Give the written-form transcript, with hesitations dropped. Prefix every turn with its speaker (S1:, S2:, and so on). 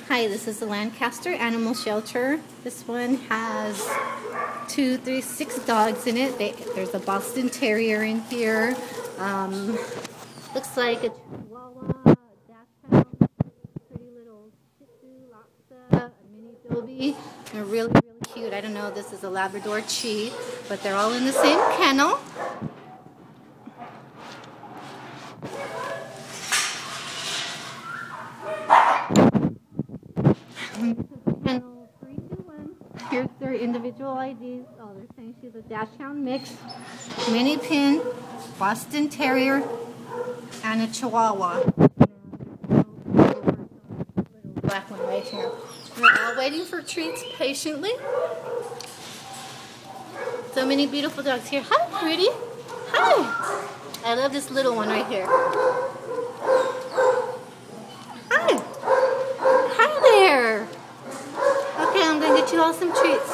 S1: Hi, this is the Lancaster Animal Shelter. This one has 6 dogs in it. There's a Boston Terrier in here. Looks like a Chihuahua, a Dachshund, pretty little Shih Tzu, Lhasa, a mini Dobie. They're really, really cute. I don't know if this is a Labrador Chi, but they're all in the same kennel. Kennel 321. Here's their individual IDs. Oh, they're saying she's a Dachshund mix, mini pin, Boston Terrier, and a Chihuahua. Little black one right here. We're all waiting for treats patiently. So many beautiful dogs here. Hi, pretty. Hi. I love this little one right here. Hi. Hi there. Okay, I'm going to get you all some treats.